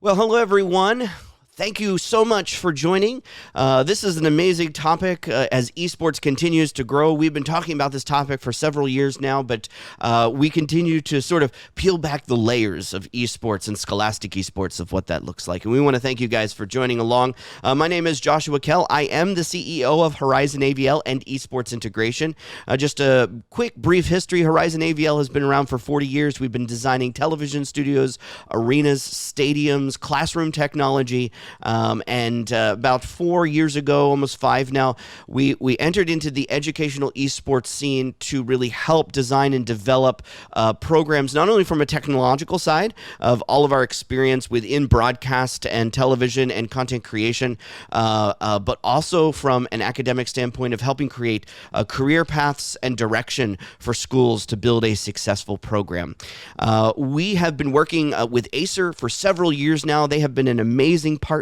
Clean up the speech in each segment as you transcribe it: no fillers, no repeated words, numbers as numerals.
Well, hello, everyone. Thank you so much for joining. This is an amazing topic as esports continues to grow. We've been talking about this topic for several years now, but we continue to sort of peel back the layers of esports and scholastic esports of what that looks like. And we want to thank you guys for joining along. My name is Joshua Kell. I am the CEO of Horizon AVL and Esports Integration. Just a quick, brief history. Horizon AVL has been around for 40 years. We've been designing television studios, arenas, stadiums, classroom technology. And about 4 years ago, almost 5 now, we entered into the educational esports scene to really help design and develop programs, not only from a technological side of all of our experience within broadcast and television and content creation, but also from an academic standpoint of helping create career paths and direction for schools to build a successful program. We have been working with Acer for several years now. They have been an amazing partner.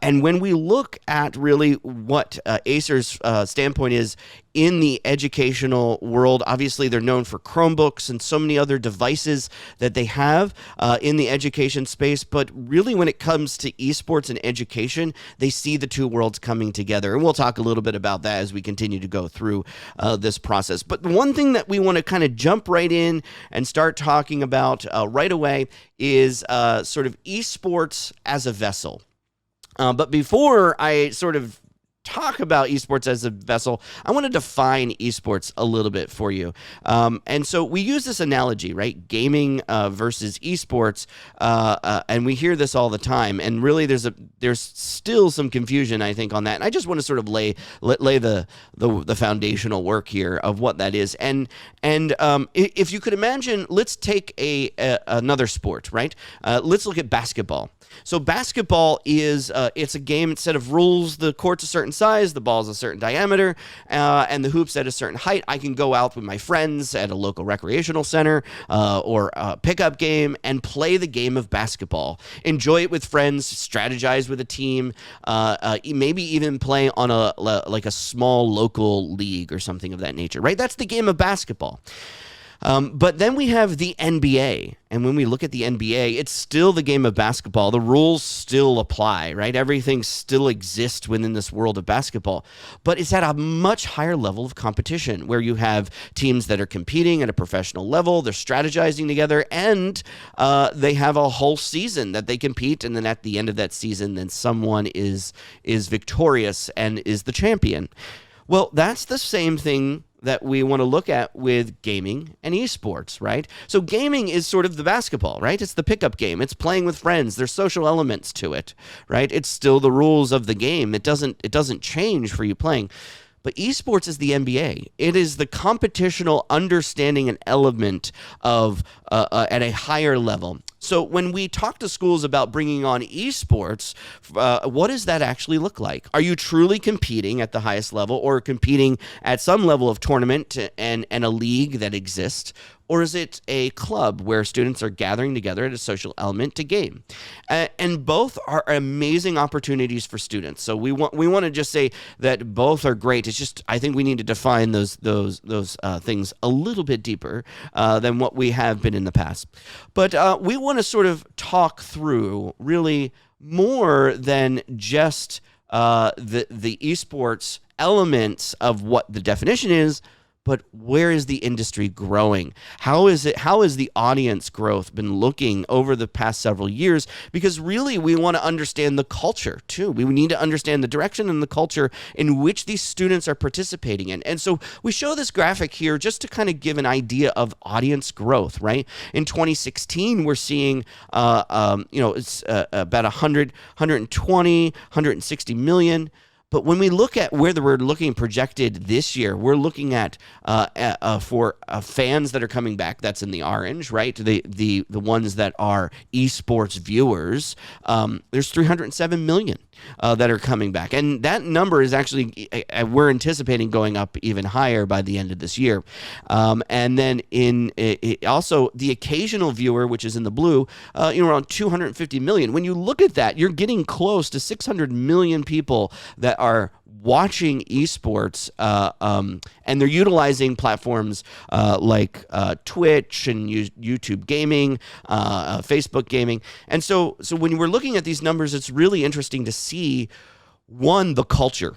And when we look at really what Acer's standpoint is in the educational world, obviously they're known for Chromebooks and so many other devices that they have in the education space. But really when it comes to esports and education, they see the two worlds coming together. And we'll talk a little bit about that as we continue to go through this process. But one thing that we want to kind of jump right in and start talking about right away is sort of esports as a vessel. But before I sort of talk about esports as a vessel, I want to define esports a little bit for you. And so we use this analogy, right? Gaming versus esports, and we hear this all the time. And really, there's still some confusion, I think, on that. And I just want to sort of lay the foundational work here of what that is. And if you could imagine, let's take another sport, right? Let's look at basketball. So basketball is it's a game, set of rules. The court's a certain size, the ball's a certain diameter, and the hoop's at a certain height. I can go out with my friends at a local recreational center or a pickup game and play the game of basketball. Enjoy it with friends, strategize with a team, maybe even play on a small local league or something of that nature, right? That's the game of basketball. But then we have the NBA, and when we look at the NBA, it's still the game of basketball. The rules still apply, right? Everything still exists within this world of basketball, but it's at a much higher level of competition where you have teams that are competing at a professional level, they're strategizing together, and they have a whole season that they compete, and then at the end of that season, then someone is victorious and is the champion. Well, that's the same thing that we want to look at with gaming and esports, right? So gaming is sort of the basketball, right? It's the pickup game. It's playing with friends. There's social elements to it, right? It's still the rules of the game. It doesn't change for you playing. But esports is the NBA. It is the competitional understanding and element of at a higher level. So when we talk to schools about bringing on esports, what does that actually look like? Are you truly competing at the highest level or competing at some level of tournament and a league that exists? Or is it a club where students are gathering together at a social element to game? And both are amazing opportunities for students. So we want to just say that both are great. It's just I think we need to define those things a little bit deeper than what we have been in the past. But we want to sort of talk through really more than just the esports elements of what the definition is. But where is the industry growing? How is the audience growth been looking over the past several years? Because really we want to understand the culture too. We need to understand the direction and the culture in which these students are participating in. And so we show this graphic here just to kind of give an idea of audience growth, right? In 2016, we're seeing it's about 100, 120, 160 million. But when we look at where we're looking projected this year, we're looking at for fans that are coming back. That's in the orange, right? The ones that are esports viewers. There's 307 million that are coming back, and that number is actually we're anticipating going up even higher by the end of this year. And then also the occasional viewer, which is in the blue, around 250 million. When you look at that, you're getting close to 600 million people that are watching esports, and they're utilizing platforms like Twitch and YouTube gaming, Facebook gaming. And so when we're looking at these numbers, it's really interesting to see, one, the culture.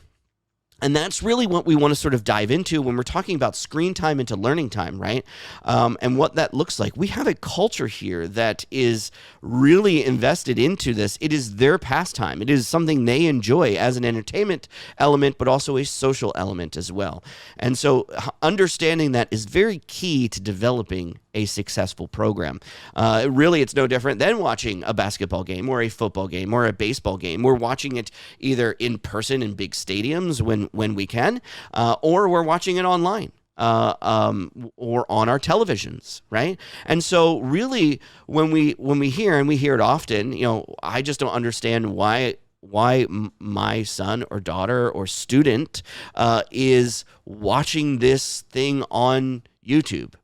And that's really what we want to sort of dive into when we're talking about screen time into learning time, right? And what that looks like. We have a culture here that is really invested into this. It is their pastime. It is something they enjoy as an entertainment element, but also a social element as well. And so understanding that is very key to developing a successful program. Really, it's no different than watching a basketball game or a football game or a baseball game. We're watching it either in person in big stadiums when we can, or we're watching it online. Or on our televisions, right? And so really, when we hear, and we hear it often, I just don't understand why my son or daughter or student is watching this thing on YouTube.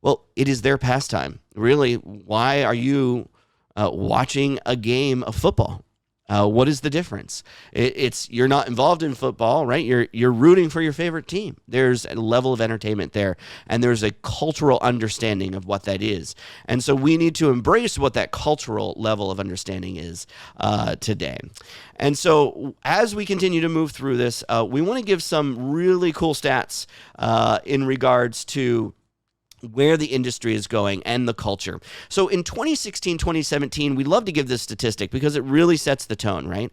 Well, it is their pastime. Really, why are you watching a game of football? What is the difference? It's you're not involved in football, right? You're rooting for your favorite team. There's a level of entertainment there, and there's a cultural understanding of what that is. And so we need to embrace what that cultural level of understanding is today. And so as we continue to move through this, we want to give some really cool stats in regards to where the industry is going and the culture. So in 2016, 2017, we love to give this statistic because it really sets the tone, right?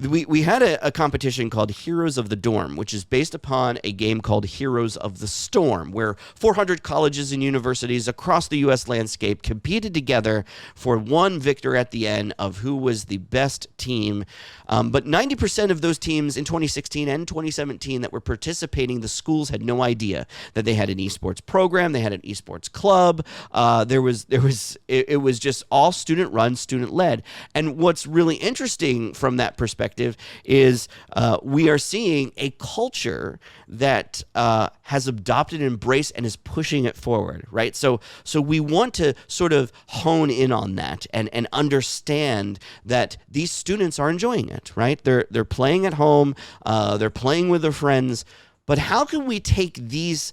We had a competition called Heroes of the Dorm, which is based upon a game called Heroes of the Storm, where 400 colleges and universities across the U.S. landscape competed together for one victor at the end of who was the best team. But 90% of those teams in 2016 and 2017 that were participating, the schools had no idea that they had an esports program. They had an esports club. It was just all student run, student led. And what's really interesting from that perspective is we are seeing a culture that has adopted, embraced, and is pushing it forward, right? So we want to sort of hone in on that and understand that these students are enjoying it, right? They're playing at home, they're playing with their friends, but how can we take these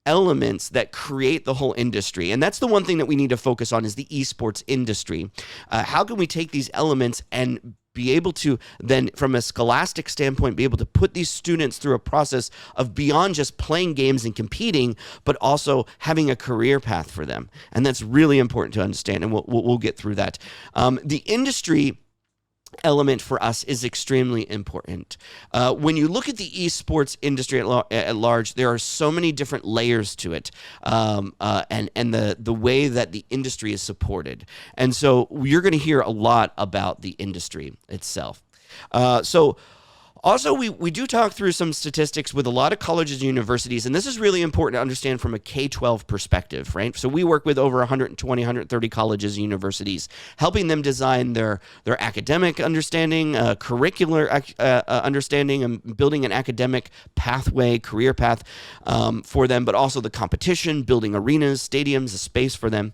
elements that create the whole industry? And that's the one thing that we need to focus on is the esports industry. How can we take these elements and be able to then, from a scholastic standpoint, be able to put these students through a process of beyond just playing games and competing, but also having a career path for them? And that's really important to understand, and we'll get through that. The industry element for us is extremely important. When you look at the esports industry at large, there are so many different layers to it, and the way that the industry is supported. And so you're going to hear a lot about the industry itself. Also, we do talk through some statistics with a lot of colleges and universities, and this is really important to understand from a K-12 perspective, right? So we work with over 120, 130 colleges and universities, helping them design their academic understanding, curricular understanding, and building an academic pathway, career path for them, but also the competition, building arenas, stadiums, a space for them.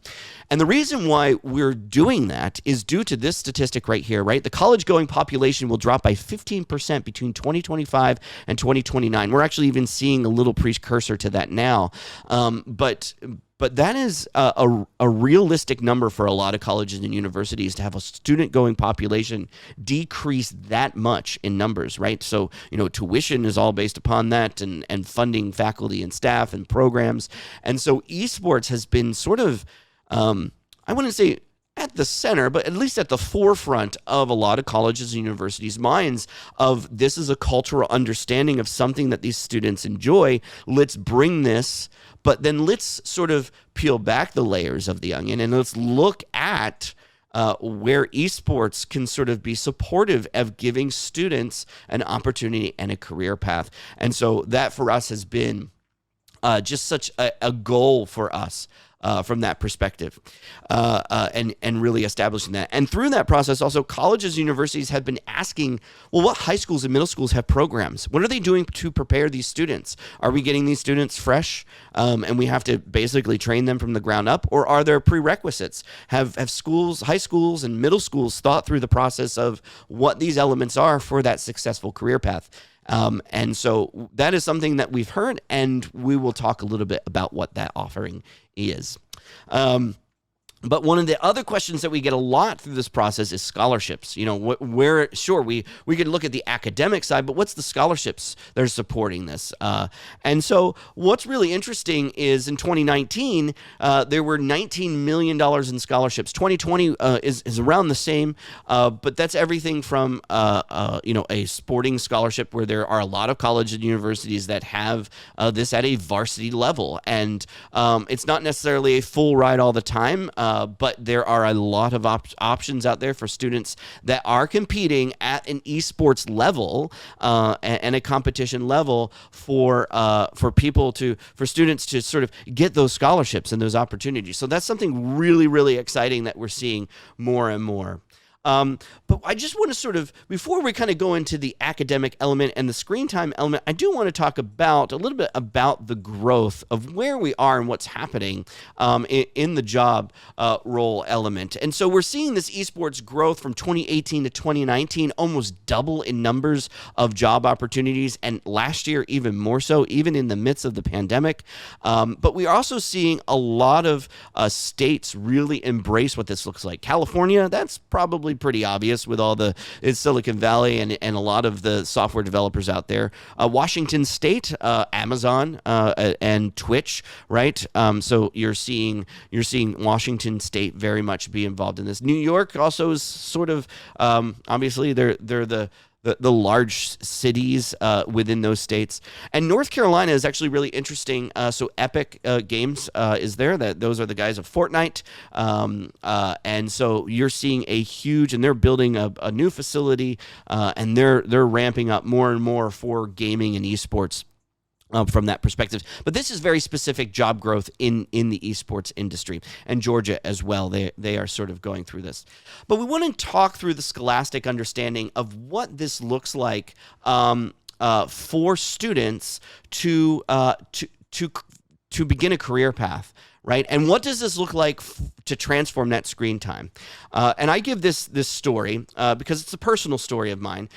And the reason why we're doing that is due to this statistic right here, right? The college-going population will drop by 15% between 2025 and 2029. We're actually even seeing a little precursor to that now. But that is a realistic number for a lot of colleges and universities to have a student-going population decrease that much in numbers, right? So, tuition is all based upon that and funding faculty and staff and programs. And so esports has been sort of, I wouldn't say at the center, but at least at the forefront of a lot of colleges and universities' minds of this is a cultural understanding of something that these students enjoy. Let's bring this, but then let's sort of peel back the layers of the onion and let's look at where esports can sort of be supportive of giving students an opportunity and a career path. And so that for us has been just such a goal for us. From that perspective, and really establishing that. And through that process, also colleges and universities have been asking, well, what high schools and middle schools have programs? What are they doing to prepare these students? Are we getting these students fresh, and we have to basically train them from the ground up? Or are there prerequisites? Have schools, high schools and middle schools thought through the process of what these elements are for that successful career path? And so that is something that we've heard, and we will talk a little bit about what that offering is. But one of the other questions that we get a lot through this process is scholarships. You know, sure, we could look at the academic side, but what's the scholarships that are supporting this? And so what's really interesting is in 2019, there were $19 million in scholarships. 2020 is around the same, but that's everything from, a sporting scholarship where there are a lot of colleges and universities that have this at a varsity level. And it's not necessarily a full ride all the time, but there are a lot of options out there for students that are competing at an esports level and a competition level for students to sort of get those scholarships and those opportunities. So that's something really, really exciting that we're seeing more and more. But I just want to sort of, before we kind of go into the academic element and the screen time element, I do want to talk a little bit about the growth of where we are and what's happening in the job role element. And so we're seeing this esports growth from 2018 to 2019, almost double in numbers of job opportunities, and last year even more so, even in the midst of the pandemic. But we are also seeing a lot of states really embrace what this looks like. California, that's probably pretty obvious with all it's Silicon Valley and a lot of the software developers out there. Washington State, Amazon and Twitch, right? So you're seeing Washington State very much be involved in this. New York also is sort of obviously they're the large cities within those states. And North Carolina is actually really interesting. So Epic Games is there. Those are the guys of Fortnite. And so you're seeing and they're building a new facility, and they're ramping up more and more for gaming and esports. From that perspective. But this is very specific job growth in the esports industry, and Georgia as well. They are sort of going through this. But we want to talk through the scholastic understanding of what this looks like for students to begin a career path. Right? And what does this look like to transform that screen time? And I give this story because it's a personal story of mine.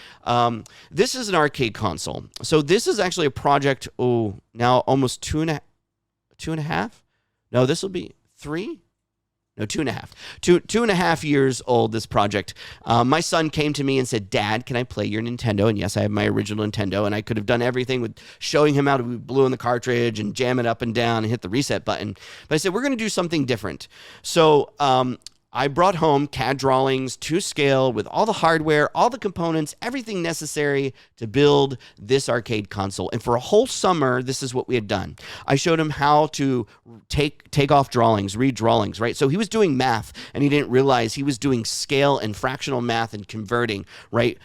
This is an arcade console. So this is actually a project, now almost two and a half? No, this will be 3? No, 2.5. Two and a half years old, this project. My son came to me and said, "Dad, can I play your Nintendo?" And yes, I have my original Nintendo, and I could have done everything with showing him how to blow in the cartridge and jam it up and down and hit the reset button. But I said, we're going to do something different. So I brought home CAD drawings to scale with all the hardware, all the components, everything necessary to build this arcade console. And for a whole summer, this is what we had done. I showed him how to take off drawings, read drawings, right? So he was doing math, and he didn't realize he was doing scale and fractional math and converting, right?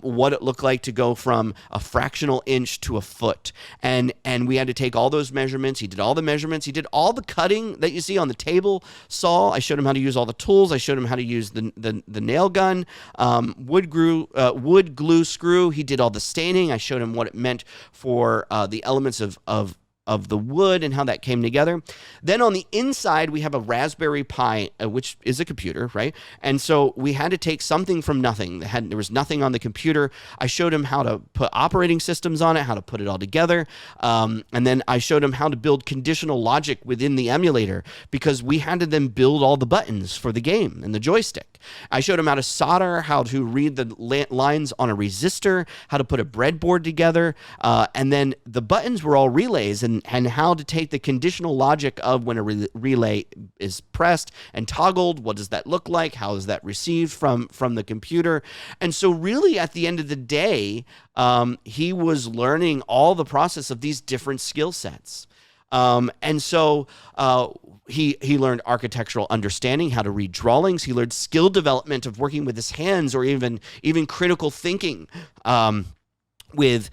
What it looked like to go from a fractional inch to a foot. And we had to take all those measurements. He did all the measurements. He did all the cutting that you see on the table saw. I showed him how to use all the tools. I showed him how to use the nail gun, wood glue screw. He did all the staining. I showed him what it meant for the elements of the wood and how that came together. Then on the inside, we have a Raspberry Pi, which is a computer, right? And so we had to take something from nothing. There was nothing on the computer. I showed him how to put operating systems on it, how to put it all together. And then I showed him how to build conditional logic within the emulator, because we had to then build all the buttons for the game and the joystick. I showed him how to solder, how to read the lines on a resistor, how to put a breadboard together. And then the buttons were all relays, and how to take the conditional logic of when a relay is pressed and toggled. What does that look like? How is that received from the computer? And so really at the end of the day, he was learning all the process of these different skill sets. And so he learned architectural understanding, how to read drawings. He learned skill development of working with his hands, or even critical thinking, with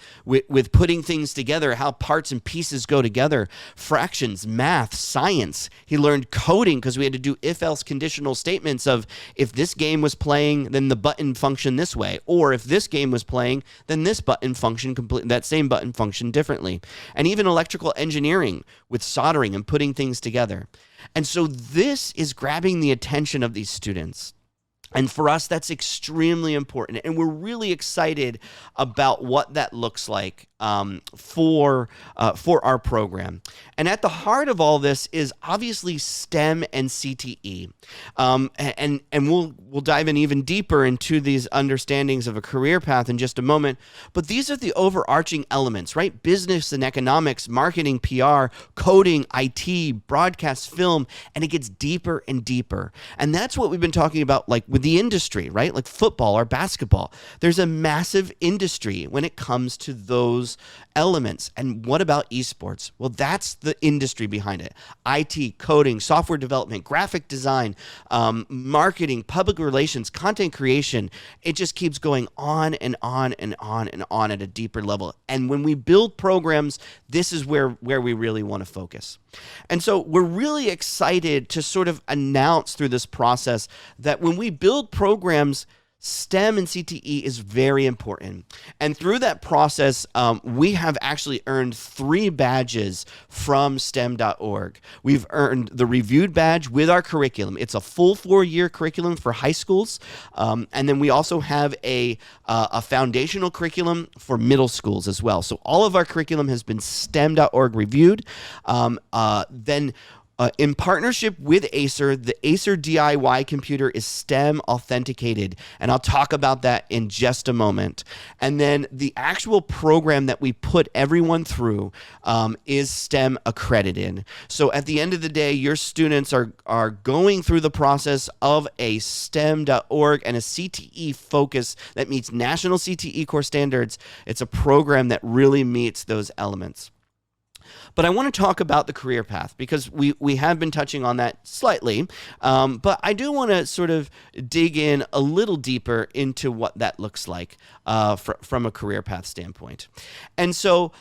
putting things together, how parts and pieces go together, fractions, math, science. He learned coding because we had to do if-else conditional statements of, if this game was playing, then the button functioned this way, or if this game was playing, then this button functioned that same button functioned differently. And even electrical engineering with soldering and putting things together. And so this is grabbing the attention of these students. And for us, that's extremely important. And we're really excited about what that looks like for our program. And at the heart of all this is obviously STEM and CTE. And we'll dive in even deeper into these understandings of a career path in just a moment. But these are the overarching elements, right? Business and economics, marketing, PR, coding, IT, broadcast, film, and it gets deeper and deeper. And that's what we've been talking about, like with the industry, right? Like football or basketball. There's a massive industry when it comes to those elements. And what about esports? Well, that's the industry behind it. IT, coding, software development, graphic design, marketing, public relations, content creation. It just keeps going on and on and on and on at a deeper level. And when we build programs, this is where we really want to focus. And so we're really excited to sort of announce through this process that when we build programs, STEM and CTE is very important. And through that process, we have actually earned 3 badges from STEM.org. We've earned the reviewed badge with our curriculum. It's a full 4-year curriculum for high schools. And then we also have a foundational curriculum for middle schools as well. So all of our curriculum has been STEM.org reviewed. In partnership with Acer, the Acer DIY computer is STEM authenticated, and I'll talk about that in just a moment. And then the actual program that we put everyone through is STEM accredited. So at the end of the day, your students are going through the process of a STEM.org and a CTE focus that meets national CTE core standards. It's a program that really meets those elements. But I want to talk about the career path because we have been touching on that slightly, but I do want to sort of dig in a little deeper into what that looks like from a career path standpoint. And so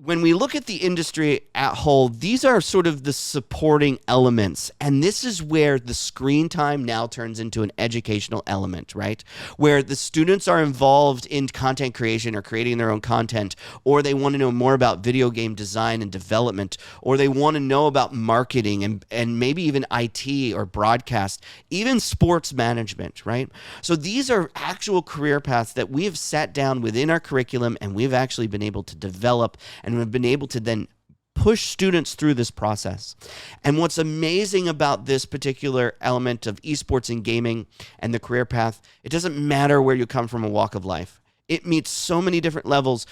when we look at the industry at whole, these are sort of the supporting elements. And this is where the screen time now turns into an educational element, right? Where the students are involved in content creation or creating their own content, or they want to know more about video game design and development, or they want to know about marketing and maybe even IT or broadcast, even sports management, right? So these are actual career paths that we have sat down within our curriculum and we've actually been able to develop and we've been able to then push students through this process. And what's amazing about this particular element of esports and gaming and the career path, it doesn't matter where you come from, a walk of life. It meets so many different levels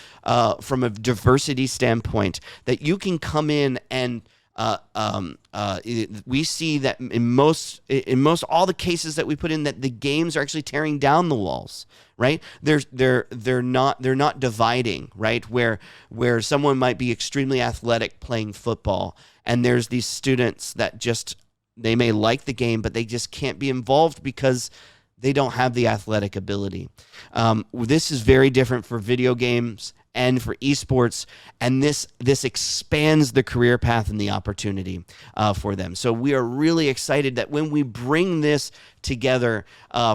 from a diversity standpoint that you can come in and we see that in most all the cases that we put in that the games are actually tearing down the walls, right? They're not dividing, right? Where someone might be extremely athletic playing football, and there's these students that they may like the game, but they just can't be involved because they don't have the athletic ability. This is very different for video games and for esports, and this expands the career path and the opportunity for them. So we are really excited that when we bring this together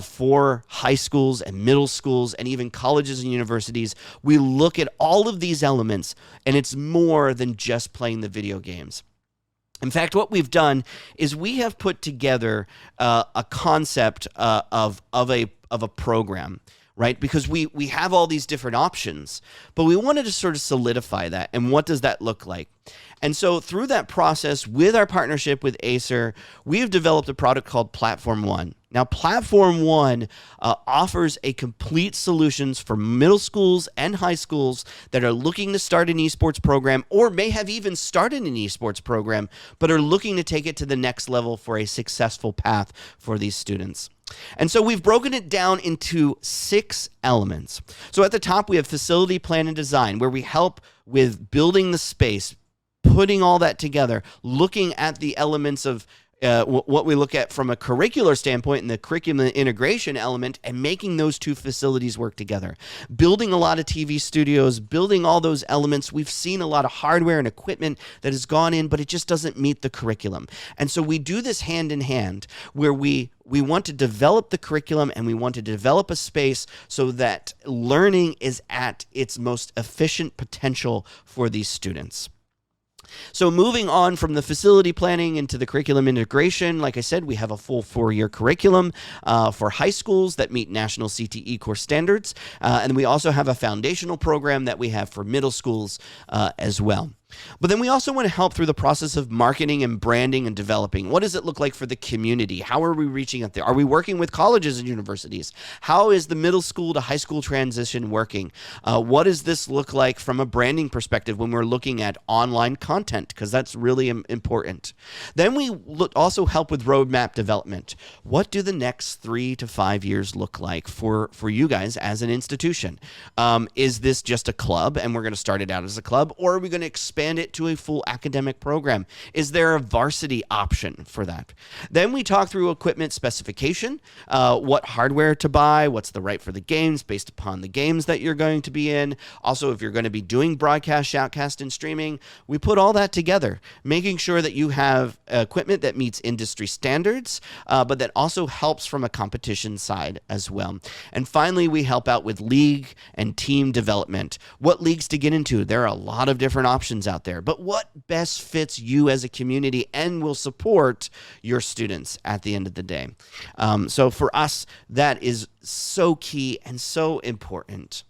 for high schools and middle schools and even colleges and universities, we look at all of these elements, and it's more than just playing the video games. In fact, what we've done is we have put together a concept of a program, right? Because we have all these different options, but we wanted to sort of solidify that. And what does that look like? And so through that process, with our partnership with Acer, we've developed a product called Platform One. Now, Platform One offers a complete solutions for middle schools and high schools that are looking to start an esports program or may have even started an esports program, but are looking to take it to the next level for a successful path for these students. And so we've broken it down into 6 elements. So at the top, we have facility plan and design, where we help with building the space, putting all that together, looking at the elements of what we look at from a curricular standpoint and the curriculum integration element, and making those 2 facilities work together. Building a lot of TV studios, building all those elements. We've seen a lot of hardware and equipment that has gone in, but it just doesn't meet the curriculum. And so we do this hand in hand, where we want to develop the curriculum and we want to develop a space so that learning is at its most efficient potential for these students. So moving on from the facility planning into the curriculum integration, like I said, we have a full 4-year curriculum for high schools that meet national CTE course standards. And we also have a foundational program that we have for middle schools as well. But then we also want to help through the process of marketing and branding and developing. What does it look like for the community? How are we reaching out there? Are we working with colleges and universities? How is the middle school to high school transition working? What does this look like from a branding perspective when we're looking at online content? Because that's really important. Then we also help with roadmap development. What do the next 3 to 5 years look like for you guys as an institution? Is this just a club and we're going to start it out as a club, or are we going to expand it to a full academic program? Is there a varsity option for that? Then we talk through equipment specification, what hardware to buy, what's the right for the games based upon the games that you're going to be in. Also, if you're going to be doing broadcast, shoutcast, and streaming, we put all that together, making sure that you have equipment that meets industry standards, but that also helps from a competition side as well. And finally, we help out with league and team development. What leagues to get into? There are a lot of different options out there, but what best fits you as a community and will support your students at the end of the day. So for us, that is so key and so important.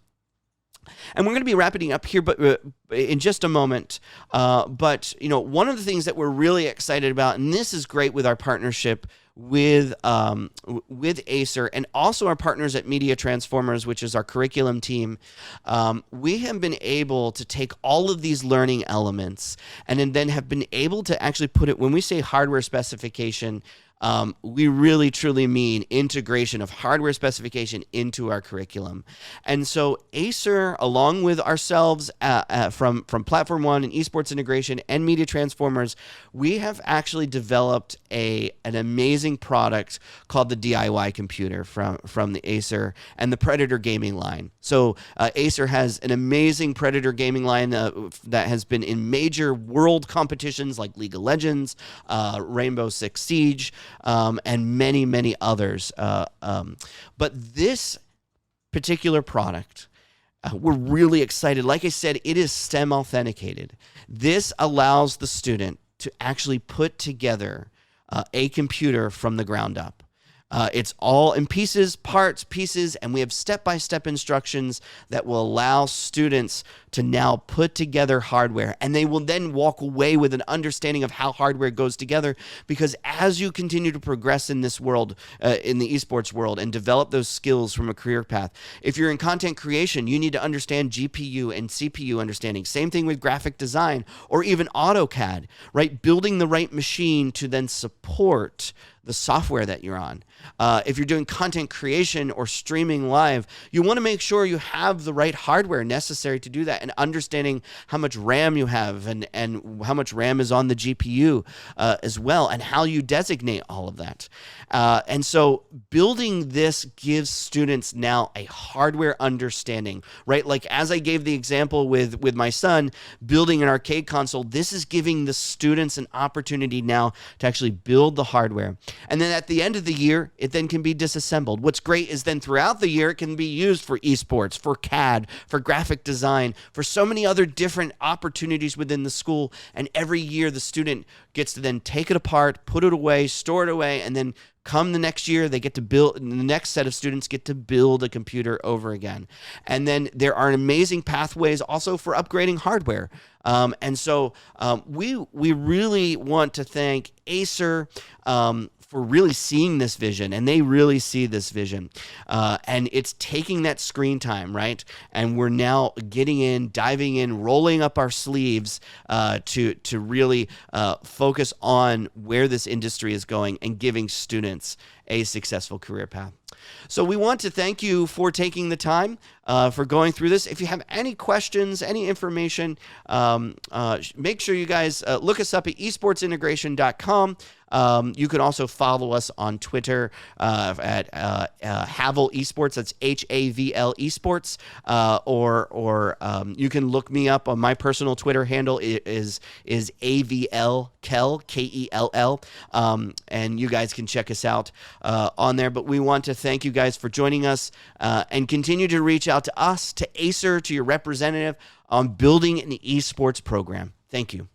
And we're going to be wrapping up here, but in just a moment. But one of the things that we're really excited about, and this is great with our partnership with Acer and also our partners at Media Transformers, which is our curriculum team, we have been able to take all of these learning elements and then have been able to actually put it, when we say hardware specification, we really truly mean integration of hardware specification into our curriculum. And so Acer, along with ourselves from Platform One and Esports Integration and Media Transformers, we have actually developed an amazing product called the DIY computer from the Acer and the Predator gaming line. So Acer has an amazing Predator gaming line that has been in major world competitions like League of Legends, Rainbow Six Siege, and many, many others. But this particular product, we're really excited. Like I said, it is STEM authenticated. This allows the student to actually put together a computer from the ground up. It's all in parts, pieces, and we have step-by-step instructions that will allow students to now put together hardware, and they will then walk away with an understanding of how hardware goes together, because as you continue to progress in this world, in the esports world, and develop those skills from a career path, if you're in content creation, you need to understand GPU and CPU understanding. Same thing with graphic design or even AutoCAD, right? Building the right machine to then support the software that you're on. If you're doing content creation or streaming live, you want to make sure you have the right hardware necessary to do that, and understanding how much RAM you have and how much RAM is on the GPU as well, and how you designate all of that. And so building this gives students now a hardware understanding, right? Like as I gave the example with my son building an arcade console, this is giving the students an opportunity now to actually build the hardware. And then at the end of the year, it then can be disassembled. What's great is then throughout the year, it can be used for esports, for CAD, for graphic design, for so many other different opportunities within the school. And every year, the student gets to then take it apart, put it away, store it away, and then come the next year, they get to build, and the next set of students get to build a computer over again. And then there are amazing pathways also for upgrading hardware. And so we really want to thank Acer for really seeing this vision, and they really see this vision. And it's taking that screen time, right? And we're now getting in, diving in, rolling up our sleeves to really focus on where this industry is going and giving students a successful career path. So we want to thank you for taking the time for going through this. If you have any questions, any information, make sure you guys look us up at esportsintegration.com. You can also follow us on Twitter at Havel Esports. That's HAVL Esports. Or you can look me up on my personal Twitter handle is AVL Kell, Kell. And you guys can check us out on there. But we want to thank you guys for joining us and continue to reach out to us, to Acer, to your representative on building an esports program. Thank you.